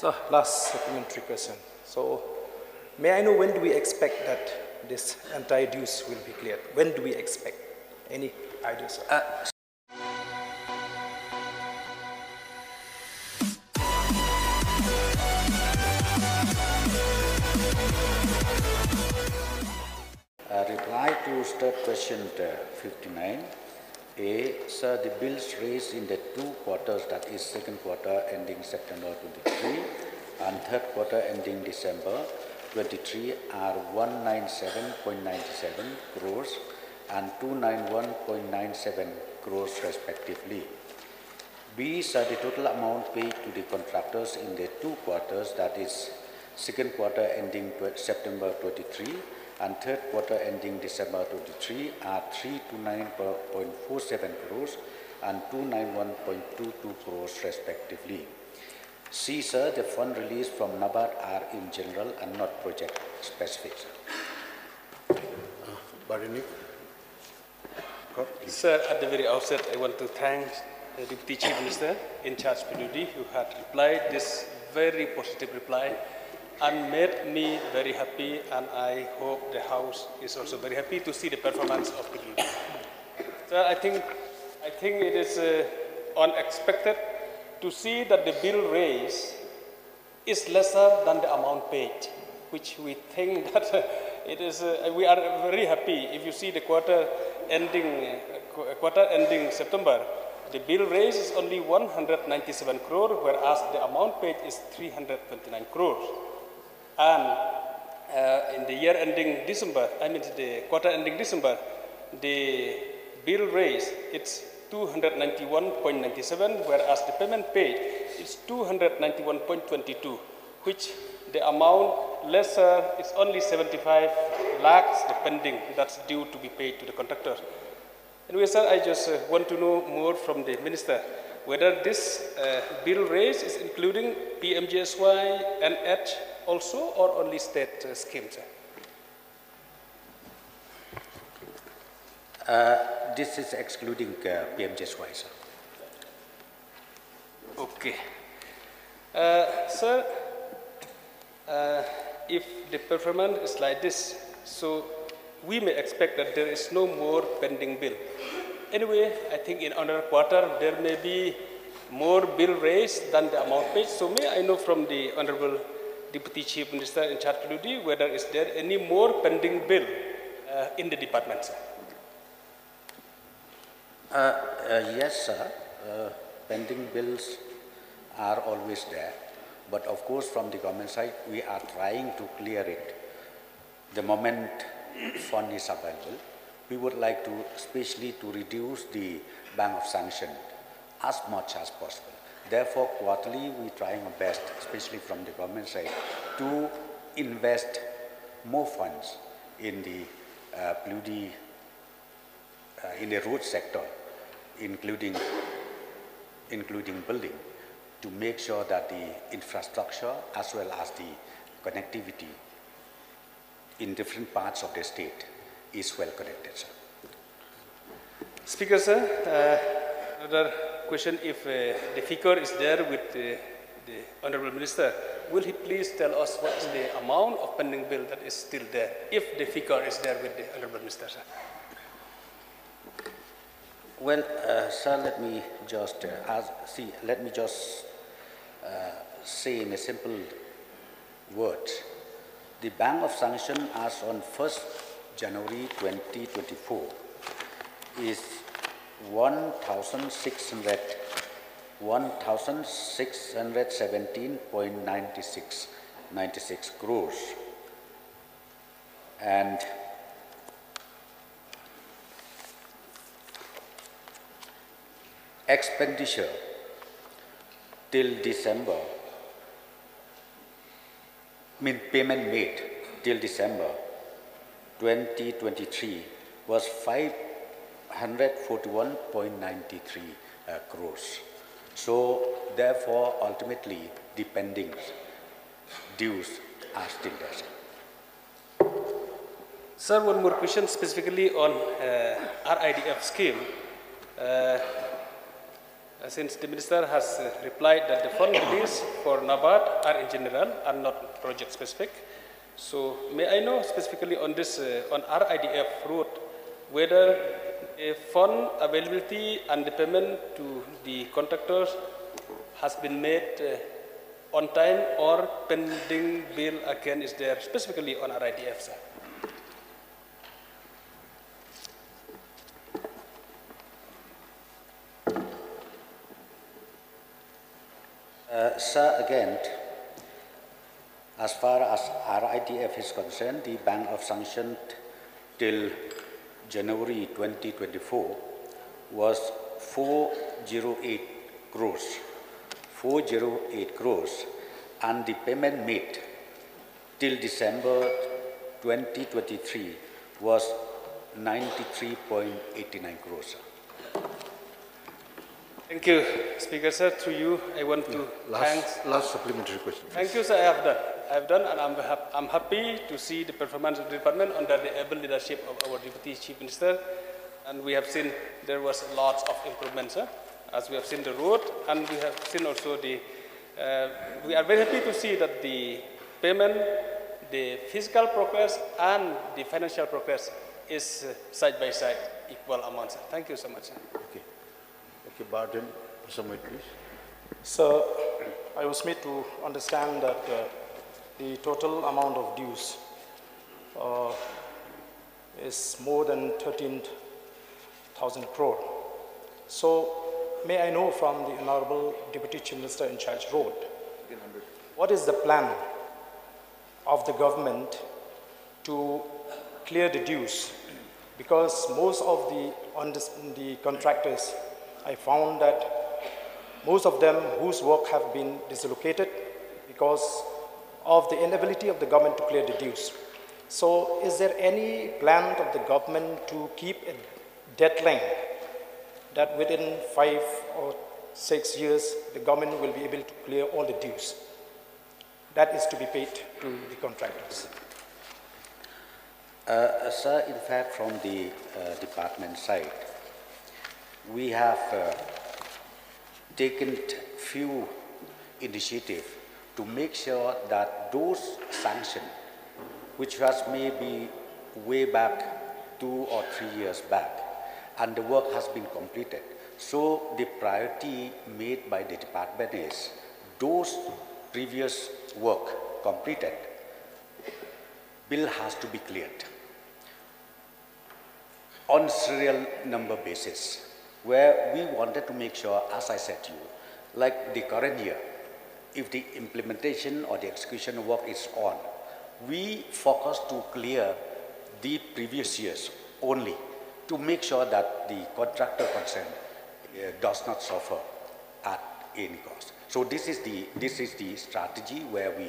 So last supplementary question. So may I know when do we expect that this anti-dues will be cleared? When do we expect? Any ideas? Reply to third question 59. A, sir, the bills raised in the 2 quarters, that is second quarter ending September 23 and third quarter ending December 23 are 197.97 crores and 291.97 crores respectively. B, sir, the total amount paid to the contractors in the 2 quarters, that is second quarter ending September 23 and third quarter ending December 23 are 329.47 crores and 291.22 crores respectively. C, sir, the fund released from NABARD are in general and not project specific. Barini. Sir, at the very outset, I want to thank the Deputy Chief Minister in charge PWD who had replied this very positive reply and made me very happy, and I hope the House is also very happy to see the performance of PWD. So I think it is unexpected to see that the bill raised is lesser than the amount paid, which we think that it is. We are very happy if you see the quarter ending September. The bill raised is only 197 crore, whereas the amount paid is 329 crores. And in the year ending December, the quarter ending December, the bill raised it's 291.97, whereas the payment paid is 291.22, which the amount lesser is only 75 lakhs, the pending that's due to be paid to the contractor. Anyway, sir, I just want to know more from the minister whether this bill raise is including PMJSY and EDGE also, or only state schemes? This is excluding PMJSY, sir. Okay. Sir, if the performance is like this, so we may expect that there is no more pending bill. Anyway, I think in another quarter there may be more bill raised than the amount paid. So may I know from the Honorable Deputy Chief Minister in charge PWD whether is there any more pending bill in the department, sir? Yes, sir. Pending bills are always there. But of course, from the government side, we are trying to clear it. The moment fund is available, we would like to, especially to reduce the bank of sanction as much as possible. Therefore, quarterly, we are trying our best, especially from the government side, to invest more funds in the PWD, in the road sector, including building, to make sure that the infrastructure as well as the connectivity in different parts of the state is well connected, sir. Speaker, sir, another question, if the figure is there with the Honorable Minister, will he please tell us what is the amount of pending bill that is still there, if the figure is there with the Honorable Minister, sir? Well, sir, let me just say in a simple word. The bank of sanction as on 1st January 2024 is 1,617.96 crores, and expenditure till December, payment made till December 2023 was 541.93 crores. So therefore, ultimately, the pending dues are still there. Sir, one more question specifically on RIDF scheme. since the Minister has replied that the fund release for NABARD are in general and not project specific. So may I know specifically on this, on RIDF route, whether a fund availability and the payment to the contractors has been made on time or pending bill again is there specifically on RIDF, sir? Sir, again, as far as RIDF is concerned, the bank of sanctioned till January 2024 was 408 crores. 408 crores, and the payment made till December 2023 was 93.89 crores. Thank you, Speaker, sir. Through you, I want to thank. Last supplementary question. Thank you, sir. I have done, and I'm happy to see the performance of the department under the able leadership of our Deputy Chief Minister. And we have seen there was lots of improvements, sir. As we have seen the road, and we have seen also the. We are very happy to see that the payment, the physical progress, and the financial progress is side by side equal amounts. Thank you so much, sir. Okay. Okay, Barton, summary, please. So, I was made to understand that the total amount of dues is more than 13,000 crore. So, may I know from the Honorable Deputy Chief Minister in charge road, what is the plan of the government to clear the dues? Because most of the contractors, I found that most of them whose work have been dislocated because of the inability of the government to clear the dues. So is there any plan of the government to keep a deadline that within 5 or 6 years the government will be able to clear all the dues that is to be paid to the contractors? Sir, in fact, from the department side, we have taken few initiatives to make sure that those sanctions, which was maybe way back 2 or 3 years back, and the work has been completed. So the priority made by the department is those previous work completed, bill has to be cleared on serial number basis, where we wanted to make sure, as I said to you, like the current year, if the implementation or the execution work is on, we focus to clear the previous years only to make sure that the contractor concerned does not suffer at any cost. So this is the strategy where we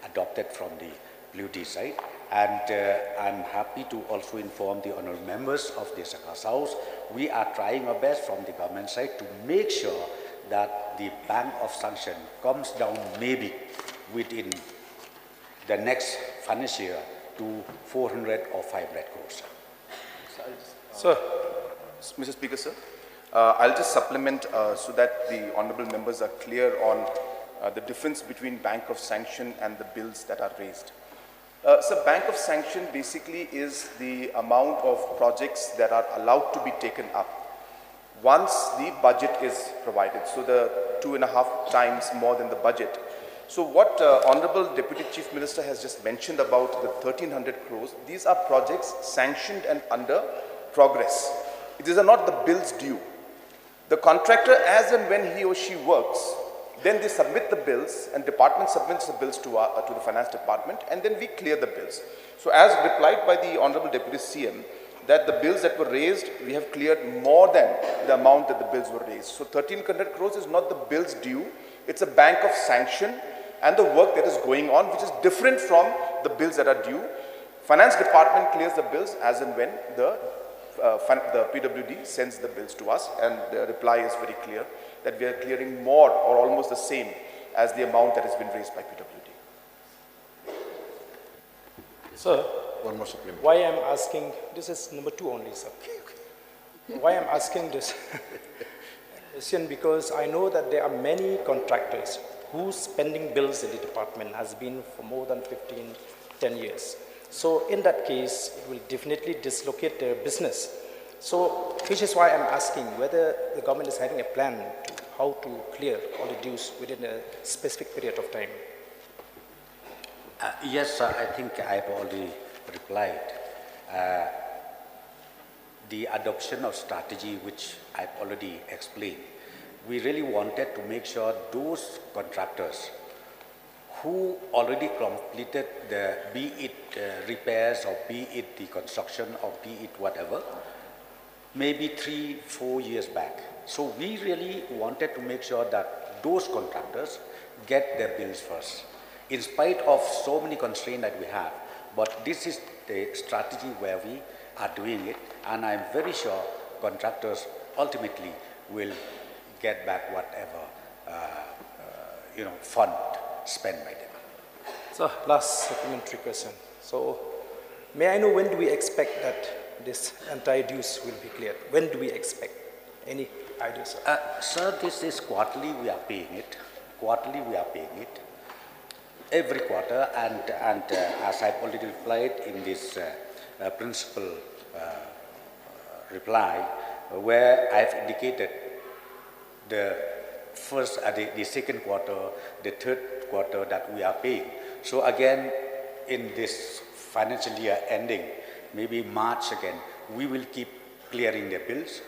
adopted from the PMJSY side, and I'm happy to also inform the honourable members of the Sakas House. We are trying our best from the government side to make sure that the bank of sanction comes down maybe within the next financial year to 400 or 500 crores. Sir. Mr. Speaker, sir, I'll just supplement so that the honourable members are clear on the difference between bank of sanction and the bills that are raised. So bank of sanction basically is the amount of projects that are allowed to be taken up once the budget is provided. So the 2.5 times more than the budget. So what Honourable Deputy Chief Minister has just mentioned about the 1300 crores, these are projects sanctioned and under progress. These are not the bills due. The contractor, as and when he or she works, then they submit the bills, and department submits the bills to the finance department, and then we clear the bills. So as replied by the Honourable Deputy CM, that the bills that were raised, we have cleared more than the amount that the bills were raised. So 1300 crores is not the bills due, it's a bank of sanction and the work that is going on, which is different from the bills that are due. Finance department clears the bills as and when the PWD sends the bills to us, and the reply is very clear that we are clearing more or almost the same as the amount that has been raised by PWD. Sir, one more supplement. Why I'm asking, this is number 2 only, sir. Why I'm asking this? Question, because I know that there are many contractors whose pending bills in the department has been for more than 10 years. So in that case, it will definitely dislocate their business. So which is why I'm asking whether the government is having a plan to how to clear all the dues within a specific period of time. Yes, sir, I think I've already replied. The adoption of strategy, which I've already explained, we really wanted to make sure those contractors who already completed the, be it repairs or be it the construction or be it whatever, maybe 3-4 years back. So we really wanted to make sure that those contractors get their bills first, in spite of so many constraints that we have. But this is the strategy where we are doing it, and I'm very sure contractors ultimately will get back whatever fund spent by them. So last supplementary question. So may I know when do we expect that this entire dues will be cleared? When do we expect? Any ideas? Sir, this is quarterly we are paying it. Quarterly we are paying it. Every quarter, and as I've already replied in this principal reply, where I've indicated the first, the second quarter, the third quarter that we are paying. So again, in this financial year ending, maybe March again, we will keep clearing the bills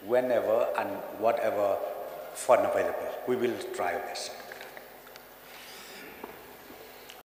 whenever and whatever fund available. We will try our best.